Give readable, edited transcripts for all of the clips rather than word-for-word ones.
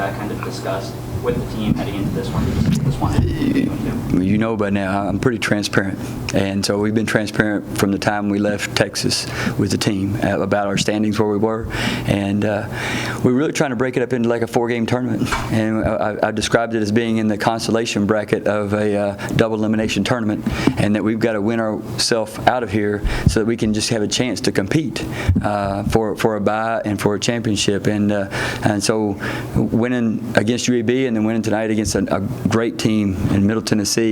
that kind of discussed with the team heading into this one? You know by now, I'm pretty transparent. And so we've been transparent from the time we left Texas with the team about our standings, where we were. And we're really trying to break it up into like a 4-game tournament. And I described it as being in the consolation bracket of a double elimination tournament, and that we've got to win ourselves out of here so that we can just have a chance to compete for a bye and for a championship. And so winning against WBB and then winning tonight against a great team in Middle Tennessee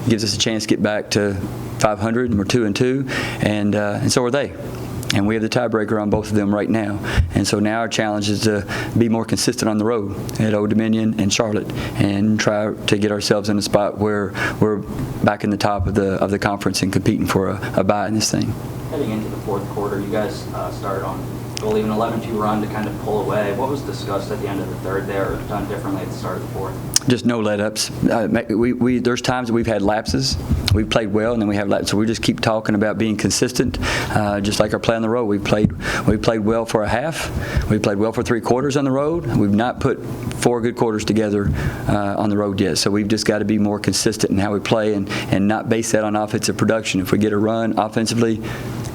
gives us a chance to get back to 500, and we're 2-2, and so are they. And we have the tiebreaker on both of them right now. And so now our challenge is to be more consistent on the road at Old Dominion and Charlotte, and try to get ourselves in a spot where we're back in the top of the conference and competing for a bye in this thing. Heading into the fourth quarter, you guys started on, I believe, an 11-2 run to kind of pull away. What was discussed at the end of the third there, or done differently at the start of the fourth? Just no let-ups. There's times that we've had lapses. We've played well, and then we have lapses. So we just keep talking about being consistent, just like our play on the road. We played well for a half. We played well for 3 quarters on the road. We've not put 4 good quarters together on the road yet. So we've just got to be more consistent in how we play, and not base that on offensive production. If we get a run offensively,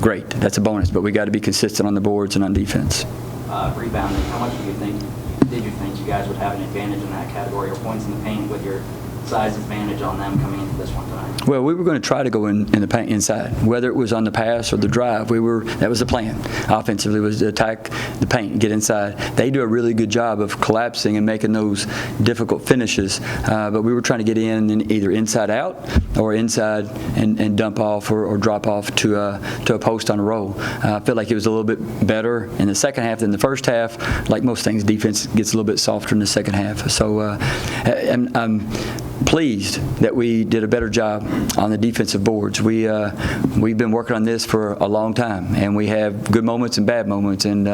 great. That's a bonus. But we got to be consistent on the boards and on defense. Rebounding, how much did you think you guys would have an advantage in that category, or points in the paint with your size advantage on them coming into this one tonight? Well, we were going to try to go in the paint inside, whether it was on the pass or the drive. That was the plan. Offensively was to attack the paint, get inside. They do a really good job of collapsing and making those difficult finishes, but we were trying to get in either inside out or inside and dump off or drop off to a post on a roll. I felt like it was a little bit better in the second half than the first half. Like most things, defense gets a little bit softer in the second half. So I'm pleased that we did a better job on the defensive boards. We've been working on this for a long time, and we have good moments and bad moments, and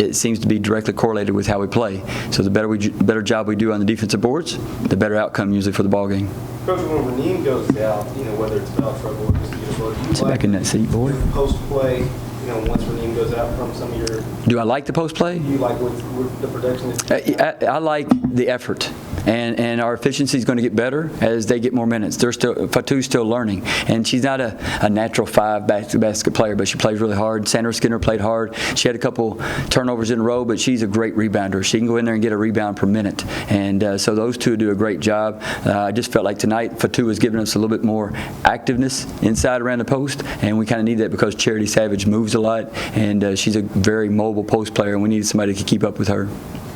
it seems to be directly correlated with how we play. So the better job we do on the defensive boards, the better outcome usually for the ball game. Coach, when Raheem goes out, whether it's foul trouble or just to get a look, do you Sit back in that seat, boy. Post play, once Raheem goes out from some of your... Do I like the post play? Do you like what the production is? I like the effort. And our efficiency is going to get better as they get more minutes. Fatu's still learning, and she's not a natural 5 basket player, but she plays really hard. Sandra Skinner played hard. She had a couple turnovers in a row, but she's a great rebounder. She can go in there and get a rebound per minute, and so those two do a great job. I just felt like tonight Fatu was giving us a little bit more activeness inside around the post, and we kind of need that because Charity Savage moves a lot, and she's a very mobile post player, and we needed somebody to keep up with her.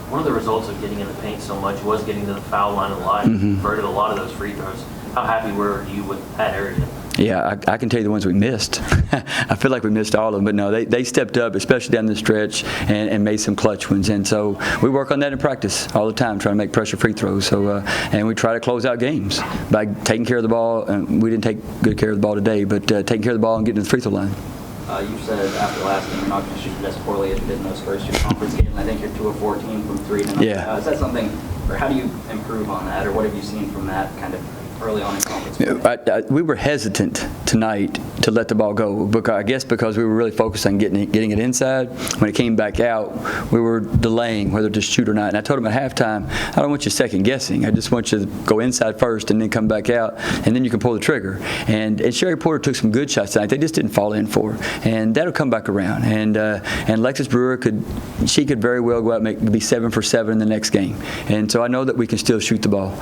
One of the results of getting in the paint so much was getting to the foul line of the line, converted a lot of those free throws. How happy were you with that area? Yeah, I can tell you the ones we missed. I feel like we missed all of them, but no, they stepped up, especially down the stretch, and made some clutch ones. And so we work on that in practice all the time, trying to make pressure free throws. So and we try to close out games by taking care of the ball. And we didn't take good care of the ball today, but taking care of the ball and getting to the free throw line. You said after last game you're not going to shoot as poorly as you did in those first 2 conference games. I think you're 2 of 14 from 3 tonight. Yeah. Is that something, or how do you improve on that, or what have you seen from that kind of early on in conference? We were hesitant tonight to let the ball go, because we were really focused on getting it inside. When it came back out, we were delaying whether to shoot or not. And I told him at halftime, I don't want you second guessing. I just want you to go inside first and then come back out, and then you can pull the trigger. And Sherry Porter took some good shots tonight. They just didn't fall in for her, and that'll come back around. And Lexus Brewer could very well go out and be 7 for 7 in the next game. And so I know that we can still shoot the ball.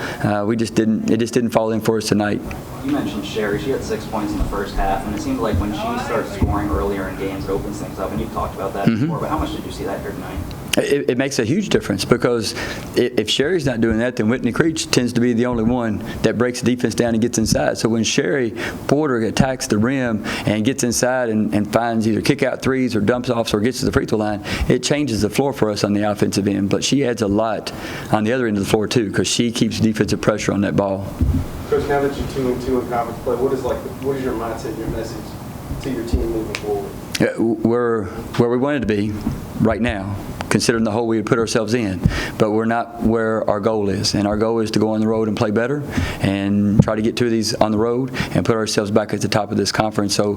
It just didn't fall in for us tonight. You mentioned Sherry. She had 6 points in the first half, and it seems like when she starts scoring earlier in games, it opens things up. And you've talked about that before, but how much did you see that here tonight? It makes a huge difference, because if Sherry's not doing that, then Whitney Creech tends to be the only one that breaks the defense down and gets inside. So when Sherry Porter attacks the rim and gets inside and finds either kick-out threes or dumps offs or gets to the free throw line, it changes the floor for us on the offensive end. But she adds a lot on the other end of the floor, too, because she keeps defensive pressure on that ball. Coach, now that you're 2-2 in conference play, what is your mindset, your message to your team moving forward? We're where we wanted to be right now. considering the hole we had put ourselves in. But we're not where our goal is, and our goal is to go on the road and play better and try to get 2 of these on the road and put ourselves back at the top of this conference. So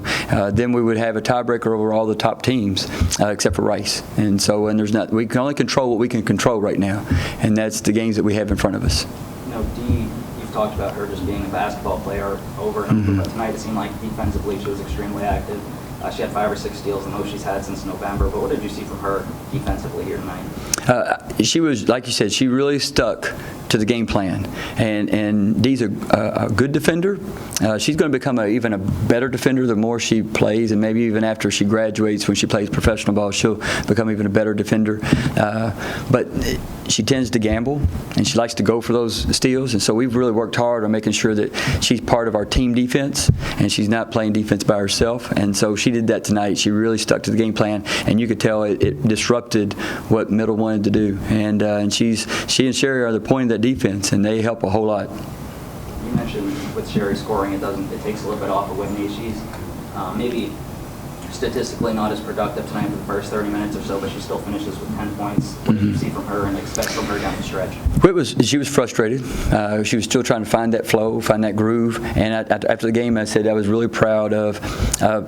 then we would have a tiebreaker over all the top teams except for Rice. And so we can only control what we can control right now, and that's the games that we have in front of us. You know, Dee, you've talked about her just being a basketball player over and over, but tonight it seemed like defensively she was extremely active. She had 5 or 6 steals, the most she's had since November. But what did you see from her defensively here tonight? She was, like you said, she really stuck to the game plan. And Dee's a good defender. She's going to become even a better defender the more she plays, and maybe even after she graduates, when she plays professional ball, she'll become even a better defender. But she tends to gamble, and she likes to go for those steals. And so we've really worked hard on making sure that she's part of our team defense, and she's not playing defense by herself. And so she did that tonight. She really stuck to the game plan, and you could tell it disrupted what Middle wanted to do. And she and Sherry are the point of that defense, and they help a whole lot. You mentioned with Sherry scoring, it takes a little bit off of Whitney. She's maybe statistically not as productive tonight for the first 30 minutes or so, but she still finishes with 10 points. What did you see from her and expect from her down the stretch? She was frustrated. She was still trying to find that flow, find that groove. And after the game, I said I was really proud of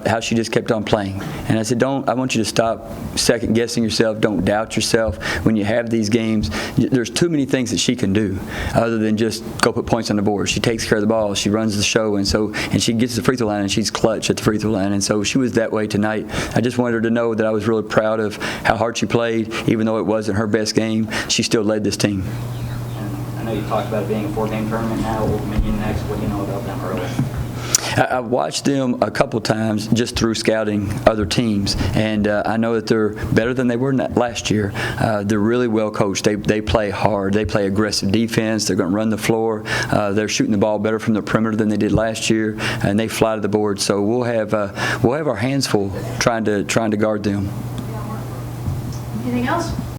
how she just kept on playing. And I said, I want you to stop second-guessing yourself. Don't doubt yourself. When you have these games, there's too many things that she can do other than just go put points on the board. She takes care of the ball. She runs the show. And she gets to the free throw line, and she's clutch at the free throw line. And so she was that way tonight. I just wanted her to know that I was really proud of how hard she played. Even though it wasn't her best game, she still led this team. And I know you talked about it being a 4-game tournament now. Old Dominion next. What do you know about them early? I've watched them a couple times just through scouting other teams, and I know that they're better than they were last year. They're really well coached. They play hard. They play aggressive defense. They're going to run the floor. They're shooting the ball better from the perimeter than they did last year, and they fly to the board. So we'll have our hands full trying to guard them. Anything else?